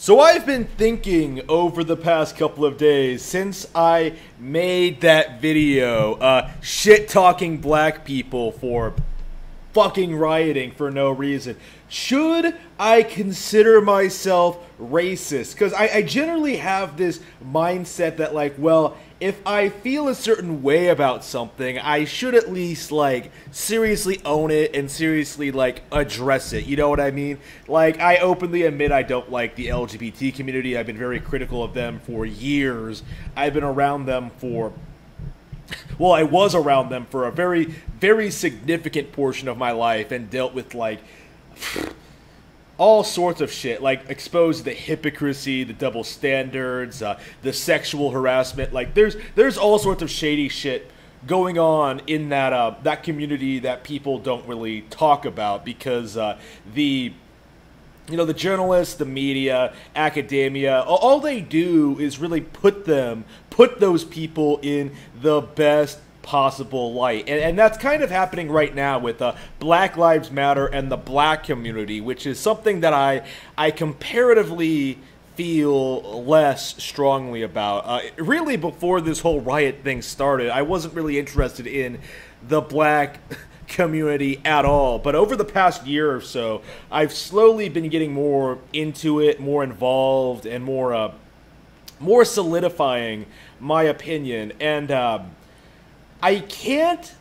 So I've been thinking over the past couple of days since I made that video, shit-talking black people for fucking rioting for no reason. Should I consider myself racist? Because I generally have this mindset that, like, well, if I feel a certain way about something, I should at least, like, seriously own it and seriously, like, address it. You know what I mean? Like, I openly admit I don't like the LGBT community. I've been very critical of them for years. I've been around them for... Well, I was around them for a very, very significant portion of my life and dealt with, like, all sorts of shit, like exposed the hypocrisy, the double standards, the sexual harassment. Like, there's all sorts of shady shit going on in that community that people don't really talk about because the journalists, the media, academia, all they do is really put those people in the best possible light. And that's kind of happening right now with Black Lives Matter and the black community, which is something that I comparatively feel less strongly about. Really, before this whole riot thing started, I wasn't really interested in the black community at all, but over the past year or so, I've slowly been getting more into it, more involved, and more solidifying my opinion. And I can't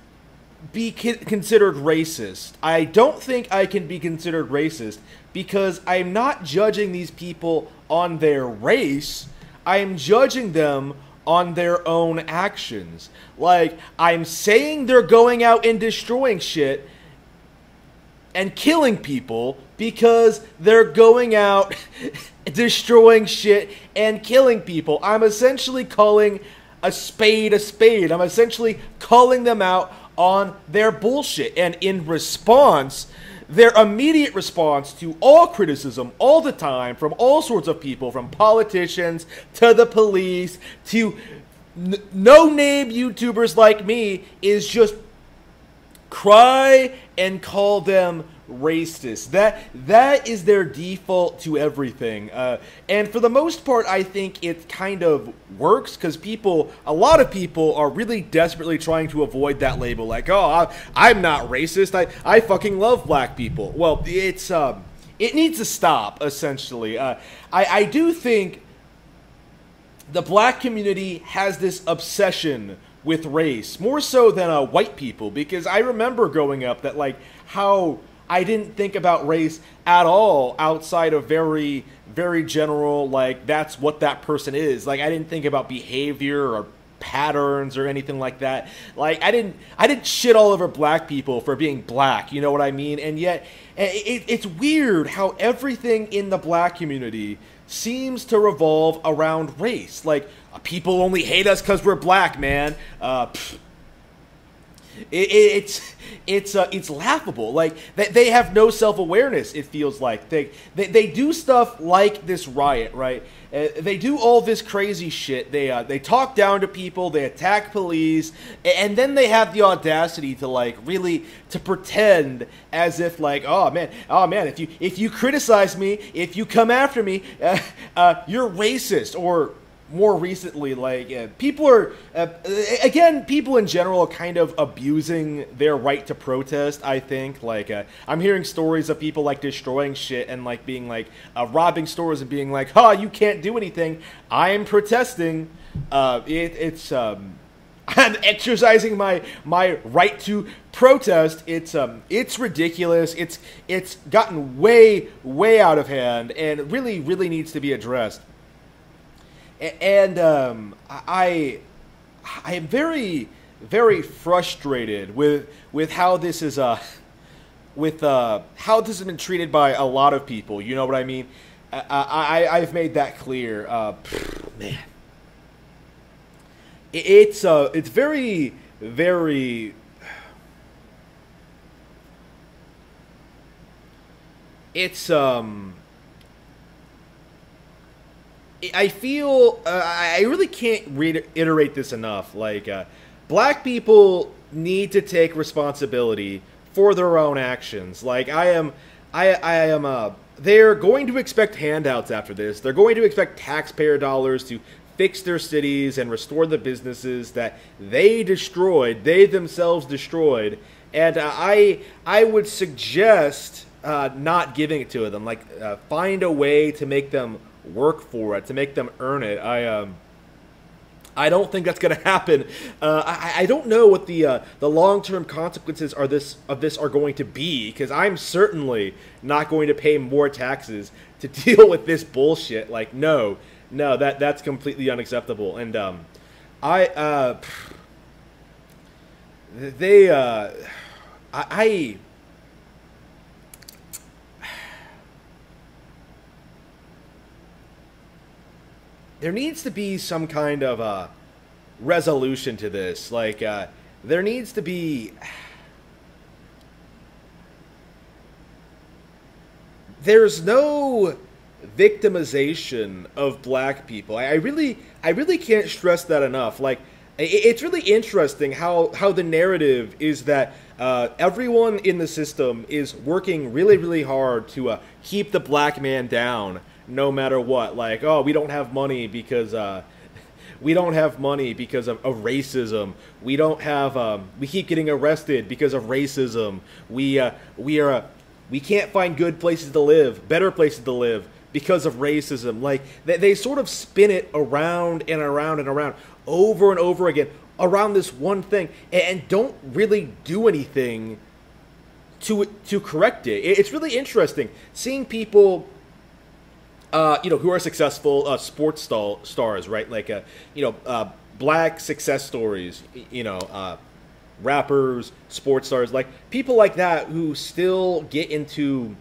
be considered racist. I don't think I can be considered racist because I'm not judging these people on their race. I'm judging them on their own actions. Like, I'm saying they're going out and destroying shit and killing people because they're going out destroying shit and killing people. I'm essentially calling a spade. I'm essentially calling them out on their bullshit. And in response, their immediate response to all criticism all the time from all sorts of people, from politicians to the police to no-name YouTubers like me, is just cry and call them racist. That is their default to everything. And for the most part, I think it kind of works because a lot of people are really desperately trying to avoid that label. Like, oh, I'm not racist. I fucking love black people. Well, it needs to stop, essentially. I do think the black community has this obsession with race, more so than white people, because I remember growing up that, like, how I didn't think about race at all outside of very, very general, like, that's what that person is. Like, I didn't think about behavior or patterns or anything like that. Like, I didn't shit all over black people for being black, you know what I mean? And yet, it's weird how everything in the black community seems to revolve around race. Like, people only hate us because we're black, man. It's laughable. Like, they have no self-awareness, it feels like. They do stuff like this riot, right? They do all this crazy shit. They talk down to people, they attack police, and then they have the audacity to, like, really to pretend as if, like, oh man, if you criticize me, if you come after me, you're racist. Or more recently, like, people are, again, people in general are kind of abusing their right to protest, I think. Like, I'm hearing stories of people, like, destroying shit and, like, being, like, robbing stores and being like, huh, you can't do anything. I'm protesting. I'm exercising my right to protest. It's ridiculous. It's gotten way, way out of hand and really, really needs to be addressed. And I am very, very frustrated with how this is how this has been treated by a lot of people. You know what I mean? I've made that clear. Man, it's very, very. It's I feel, I really can't reiterate this enough, like, black people need to take responsibility for their own actions. Like, I am they're going to expect handouts after this. They're going to expect taxpayer dollars to fix their cities and restore the businesses that they destroyed, they themselves destroyed. And I would suggest not giving it to them. Like, find a way to make them work for it, to make them earn it. I don't think that's going to happen. I don't know what the long-term consequences of this are going to be, because I'm certainly not going to pay more taxes to deal with this bullshit. Like, no, that's completely unacceptable. And there needs to be some kind of resolution to this. Like, there needs to be... There's no victimization of black people. I really can't stress that enough. Like, it's really interesting how the narrative is that everyone in the system is working really, really hard to keep the black man down, no matter what. Like, oh, we don't have money because of racism. We don't have we keep getting arrested because of racism. We can't find good places to live, better places to live because of racism. Like, they sort of spin it around and around and around over and over again around this one thing, and don't really do anything to correct it. It's really interesting seeing people who are successful sports stars, right? Like, black success stories, rappers, sports stars, like people like that who still get into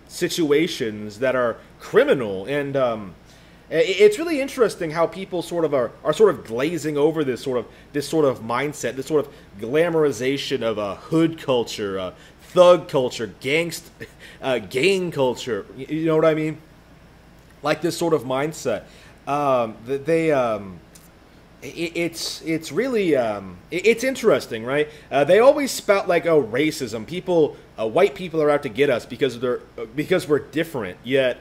situations that are criminal. And it's really interesting how people sort of are sort of glazing over this sort of mindset, this sort of glamorization of a hood culture, thug culture, gang culture. You know what I mean? Like, this sort of mindset. It's really it's interesting, right? They always spout like, oh, racism. White people are out to get us because we're different. Yet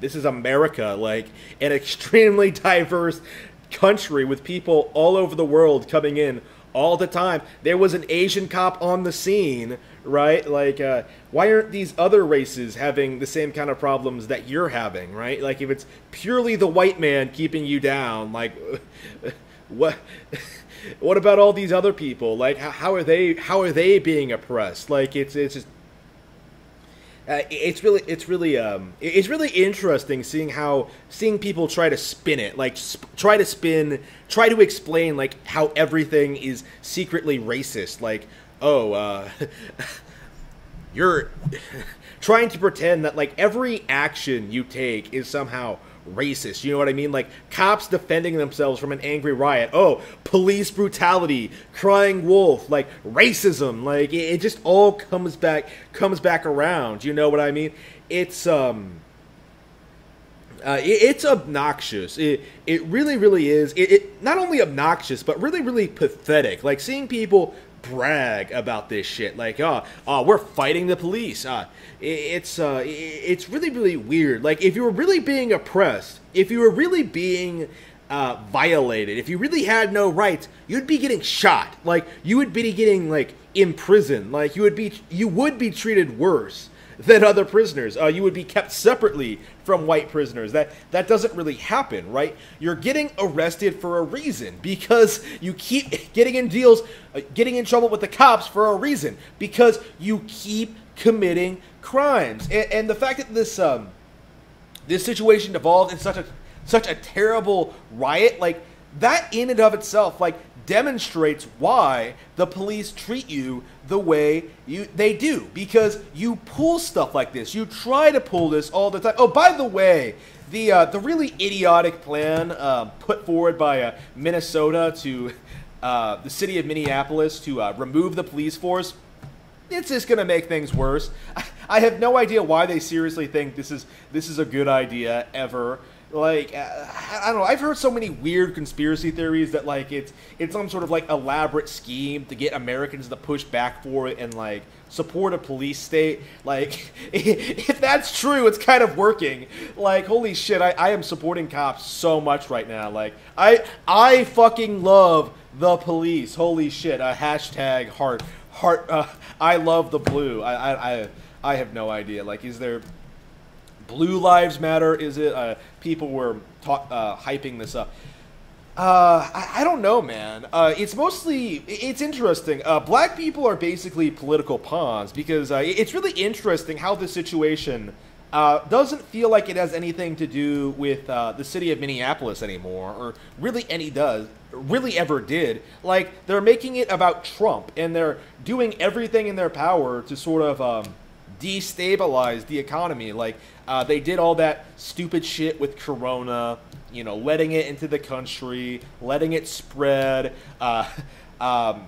this is America, like an extremely diverse country with people all over the world coming in all the time. There was an Asian cop on the scene, right? Like, why aren't these other races having the same kind of problems that you're having, right? Like, if it's purely the white man keeping you down, like, what about all these other people? Like, how are they being oppressed? Like, it's just it's really interesting seeing people try to spin it, like try to explain like how everything is secretly racist. Like, oh, you're trying to pretend that like every action you take is somehow racist. You know what I mean? Like, cops defending themselves from an angry riot. Oh, police brutality, crying wolf, like racism. Like, it just all comes back around. You know what I mean? It's obnoxious. It really, really is. It not only obnoxious, but really, really pathetic. Like, seeing people brag about this shit, like, oh, we're fighting the police. It's really, really weird. Like, if you were really being oppressed, if you were really being violated, if you really had no rights, you'd be getting shot. Like, you would be getting like imprisoned. Like, you would be treated worse than other prisoners. You would be kept separately from white prisoners. That doesn't really happen, right? You're getting arrested for a reason, because you keep getting in trouble with the cops for a reason, because you keep committing crimes. And the fact that this situation evolved in such a terrible riot, like, that in and of itself, like, demonstrates why the police treat you the way they do, because you pull stuff like this. You try to pull this all the time. Oh, by the way, the really idiotic plan put forward by Minnesota to the city of Minneapolis to remove the police force, it's just going to make things worse. I have no idea why they seriously think this is a good idea ever. Like, I don't know. I've heard so many weird conspiracy theories that, like, it's some sort of, like, elaborate scheme to get Americans to push back for it and, like, support a police state. Like, if that's true, it's kind of working. Like, holy shit, I am supporting cops so much right now. Like, I fucking love the police. Holy shit. Hashtag heart. I love the blue. I have no idea. Like, is there Blue Lives Matter? Is it people were hyping this up? I don't know, man. It's interesting. Black people are basically political pawns because it's really interesting how this situation doesn't feel like it has anything to do with the city of Minneapolis anymore, or really really ever did. Like, they're making it about Trump, and they're doing everything in their power to sort of destabilize the economy. Like, they did all that stupid shit with Corona, you know, letting it into the country, letting it spread, not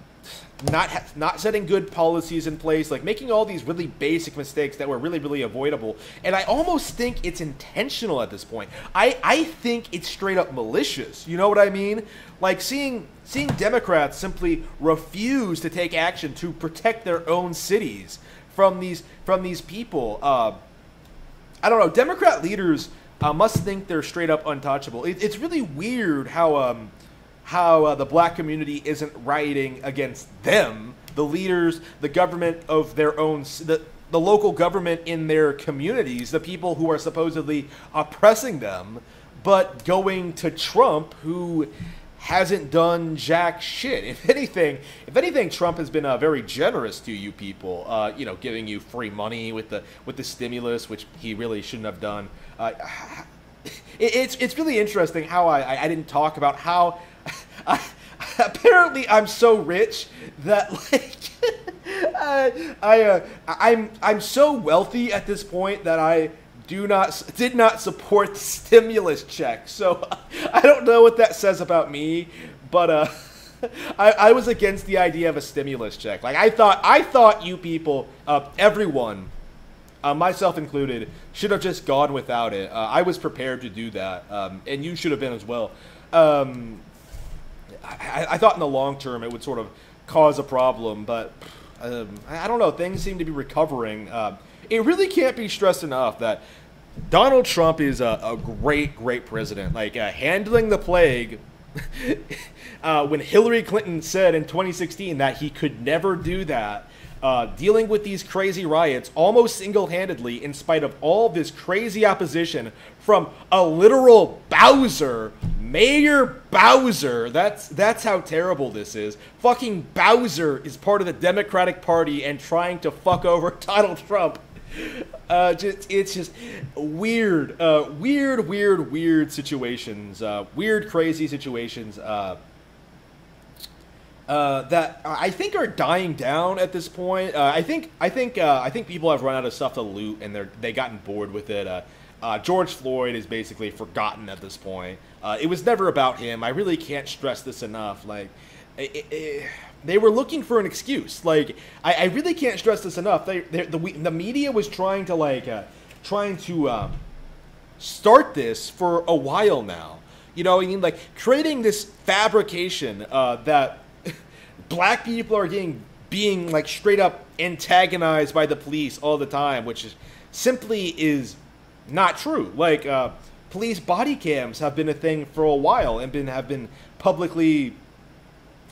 setting good policies in place, like making all these really basic mistakes that were really, really avoidable. And I almost think it's intentional at this point. I think it's straight up malicious. You know what I mean? Like, seeing Democrats simply refuse to take action to protect their own cities from these people. I don't know. Democrat leaders must think they're straight up untouchable. It's really weird how the black community isn't rioting against them, the leaders, the government of their own, the local government in their communities, the people who are supposedly oppressing them, but going to Trump, who hasn't done jack shit. If anything, Trump has been very generous to you people. You know, giving you free money with the stimulus, which he really shouldn't have done. It's really interesting how I didn't talk about how apparently I'm so rich that, like, I'm so wealthy at this point that I did not support the stimulus check. So I don't know what that says about me, but I was against the idea of a stimulus check. Like, I thought you people, everyone, myself included, should have just gone without it. I was prepared to do that, and you should have been as well. I thought in the long term it would sort of cause a problem, but I don't know. Things seem to be recovering. It really can't be stressed enough that Donald Trump is a great president. Like, handling the plague, when Hillary Clinton said in 2016 that he could never do that, dealing with these crazy riots almost single-handedly in spite of all this crazy opposition from a literal Bowser, Mayor Bowser. That's how terrible this is. Fucking Bowser is part of the Democratic Party and trying to fuck over Donald Trump. It's just weird, weird situations, weird, crazy situations that I think are dying down at this point. I think people have run out of stuff to loot and they gotten bored with it. George Floyd is basically forgotten at this point. It was never about him. I really can't stress this enough. Like, they were looking for an excuse. Like, I really can't stress this enough. The media was trying to start this for a while now. You know what I mean? Like, creating this fabrication that black people are being like straight up antagonized by the police all the time, which is not true. Like, police body cams have been a thing for a while and have been publicly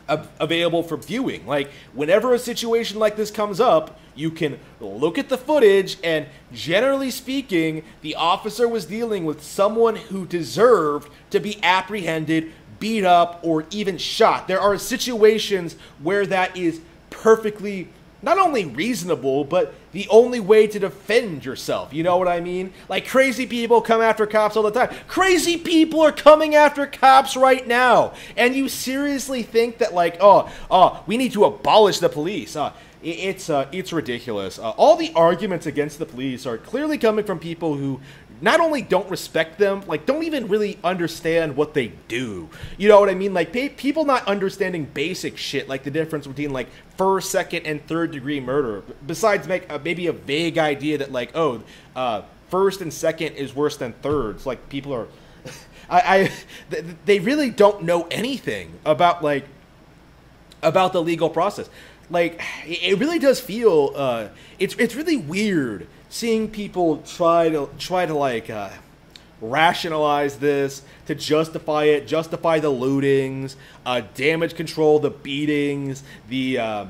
available for viewing. Like, whenever a situation like this comes up, you can look at the footage, and generally speaking, the officer was dealing with someone who deserved to be apprehended, beat up, or even shot. There are situations where that is perfectly not only reasonable, but the only way to defend yourself. You know what I mean? Like, crazy people come after cops all the time. Crazy people are coming after cops right now. And you seriously think that, like, we need to abolish the police. It's ridiculous. All the arguments against the police are clearly coming from people who not only don't respect them, like, don't even really understand what they do. You know what I mean? Like, people not understanding basic shit, like the difference between, like, first, second, and third degree murder. Besides maybe a vague idea that, like, first and second is worse than third. It's like people are... they really don't know anything about the legal process. like it really does feel it's really weird seeing people try to like rationalize this, to justify it, justify the lootings, damage control, the beatings, the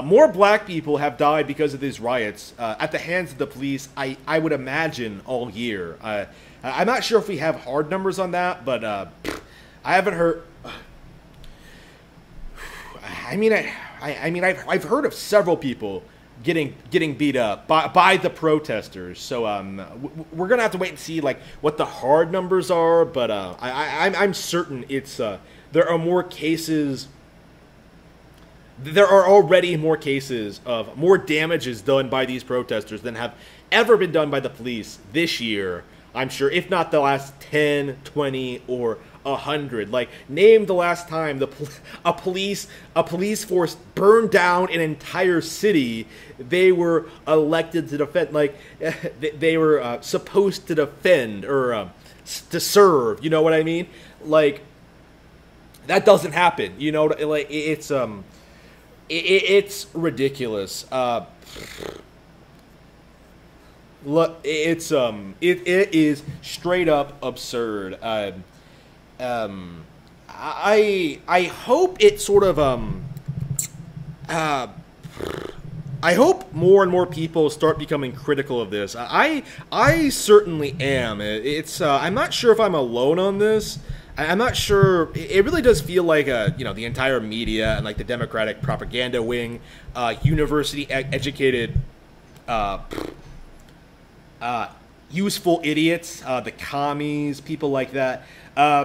more black people have died because of these riots at the hands of the police, I would imagine, all year. I'm not sure if we have hard numbers on that, but I haven't heard. I mean, I've heard of several people getting beat up by the protesters. So we're gonna have to wait and see like what the hard numbers are. But I'm certain it's there are more cases. There are already more cases of more damages done by these protesters than have ever been done by the police this year. I'm sure, if not the last 10, 20, or 100. Like, name the last time a police force burned down an entire city. They were elected to defend, like, they were supposed to defend or to serve. You know what I mean? Like, that doesn't happen. You know, like it's ridiculous. Look, it is straight up absurd. I hope it sort of I hope more and more people start becoming critical of this. I certainly am. I'm not sure if I'm alone on this. I'm not sure. It really does feel like the entire media and like the Democratic propaganda wing, university educated, useful idiots, the commies, people like that.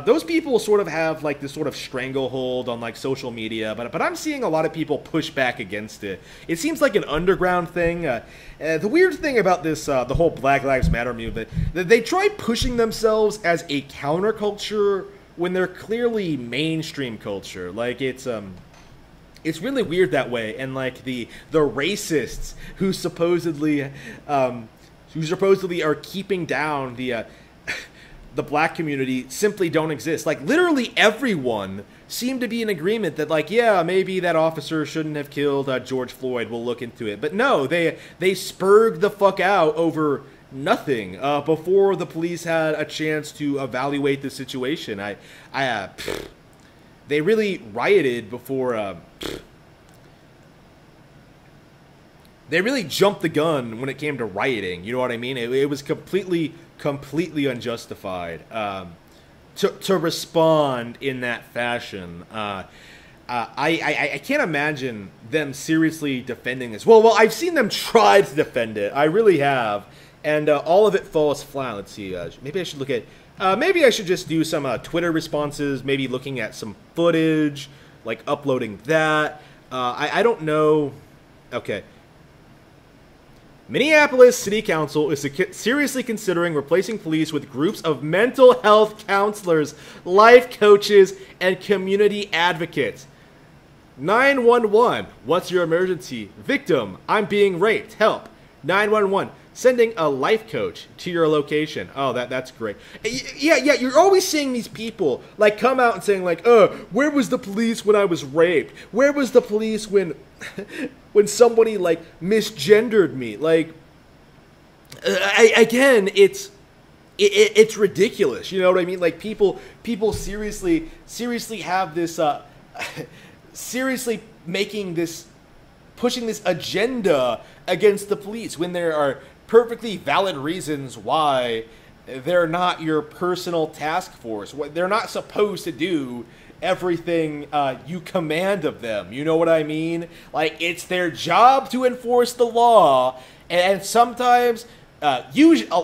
Those people sort of have like this sort of stranglehold on like social media, but I'm seeing a lot of people push back against it. It seems like an underground thing. The weird thing about this, the whole Black Lives Matter movement, they try pushing themselves as a counterculture when they're clearly mainstream culture. Like it's really weird that way. And like the racists who supposedly are keeping down the black community simply don't exist. Like, literally everyone seemed to be in agreement that, like, yeah, maybe that officer shouldn't have killed George Floyd. We'll look into it. But no, they spurred the fuck out over nothing before the police had a chance to evaluate the situation. They really rioted before. They really jumped the gun when it came to rioting. You know what I mean? It was completely unjustified to respond in that fashion. I can't imagine them seriously defending this. Well, I've seen them try to defend it. I really have, and all of it falls flat. Let's see. Maybe I should look at. Maybe I should just do some Twitter responses. Maybe looking at some footage, like uploading that. I don't know. Okay. Minneapolis City Council is seriously considering replacing police with groups of mental health counselors, life coaches, and community advocates. 911, what's your emergency? Victim, I'm being raped, help. 911, sending a life coach to your location. Oh, that's great. Yeah, you're always seeing these people, like, come out and saying, like, where was the police when I was raped? Where was the police when when somebody, like, misgendered me? Like, again, it's ridiculous. You know what I mean? Like, people seriously have this, seriously pushing this agenda against the police when there are perfectly valid reasons why they're not your personal task force. They're not supposed to do everything you command of them. You know what I mean? Like, it's their job to enforce the law, and sometimes, a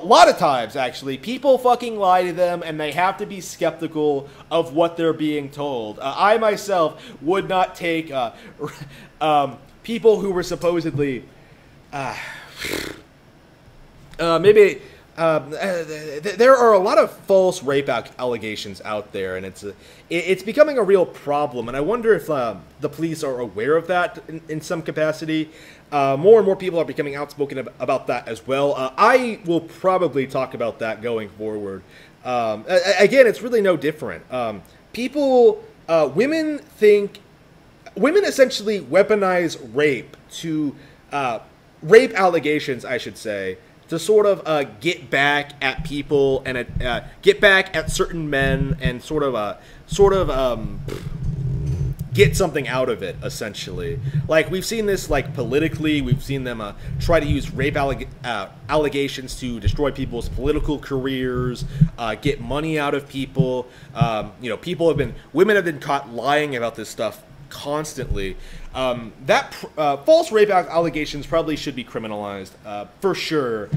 lot of times actually, people fucking lie to them, and they have to be skeptical of what they're being told. I myself would not take people who were supposedly maybe. There are a lot of false rape allegations out there, and it's becoming a real problem. And I wonder if the police are aware of that in some capacity. More and more people are becoming outspoken about that as well. I will probably talk about that going forward. Again, it's really no different. Women think women essentially weaponize rape allegations, I should say, to sort of get back at people and get back at certain men and sort of get something out of it, essentially. Like, we've seen this, like, politically. We've seen them try to use rape allegations to destroy people's political careers, get money out of people. You know, women have been caught lying about this stuff constantly. False rape allegations probably should be criminalized, for sure.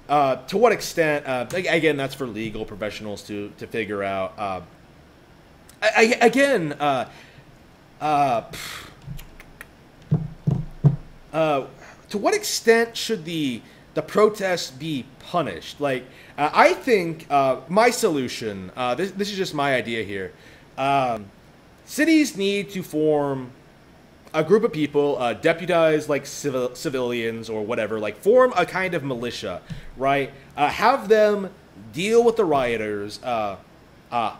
To what extent, again, that's for legal professionals to figure out. To what extent should the protests be punished? Like, I think my solution, this is just my idea here, cities need to form a group of people, deputized like civilians or whatever, like form a kind of militia, right? Have them deal with the rioters,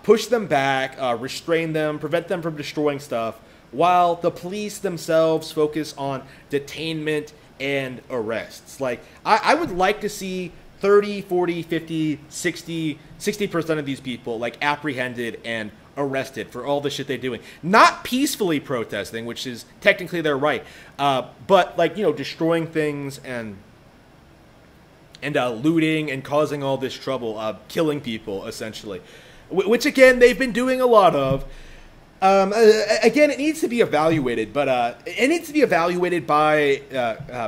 push them back, restrain them, prevent them from destroying stuff, while the police themselves focus on detainment and arrests. Like, I would like to see 30, 40, 50, 60% of these people, like, apprehended and arrested for all the shit they're doing. Not peacefully protesting, which is technically their right, but, like, you know, destroying things and looting and causing all this trouble, killing people, essentially. Which, again, they've been doing a lot of. Again, it needs to be evaluated, but it needs to be evaluated by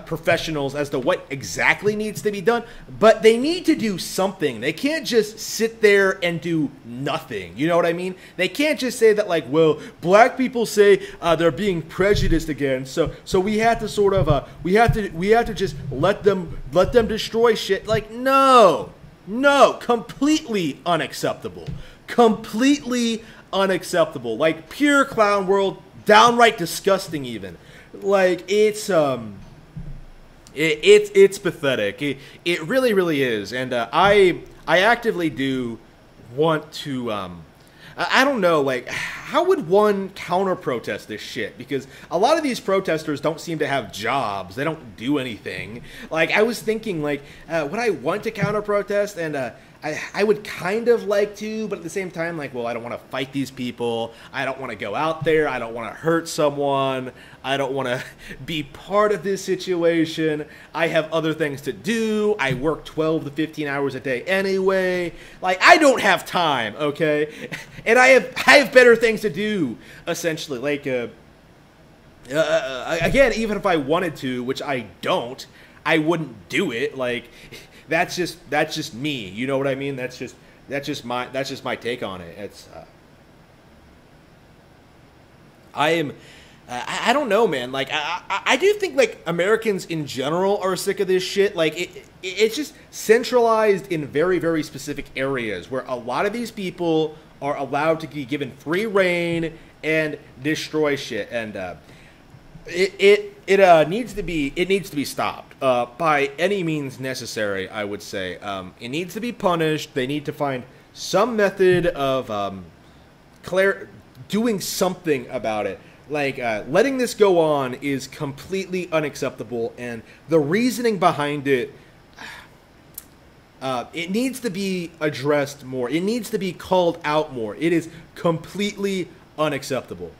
professionals as to what exactly needs to be done. But they need to do something. They can't just sit there and do nothing. You know what I mean? They can't just say that, like, well, black people say they're being prejudiced against, so we have to sort of we have to just let them destroy shit. Like, no, completely unacceptable. Completely unacceptable. Like, pure clown world, downright disgusting even. Like, it's pathetic. It really, really is. And I actively do want to I don't know, like, how would one counter-protest this shit? Because a lot of these protesters don't seem to have jobs. They don't do anything. Like, I was thinking, like, would I want to counter-protest? And I would kind of like to, but at the same time, like, well, I don't want to fight these people. I don't want to go out there. I don't want to hurt someone. I don't want to be part of this situation. I have other things to do. I work 12 to 15 hours a day anyway. Like, I don't have time, okay? And I have better things to do, essentially. Like, again, even if I wanted to, which I don't, I wouldn't do it. Like, that's just me. You know what I mean? That's just my take on it. It's I don't know, man. Like, I do think, like, Americans in general are sick of this shit. Like, it's just centralized in very, very specific areas where a lot of these people are allowed to be given free reign and destroy shit. And it needs to be stopped by any means necessary, I would say. It needs to be punished. They need to find some method of doing something about it. Like, letting this go on is completely unacceptable, and the reasoning behind it, it needs to be addressed more. It needs to be called out more. It is completely unacceptable.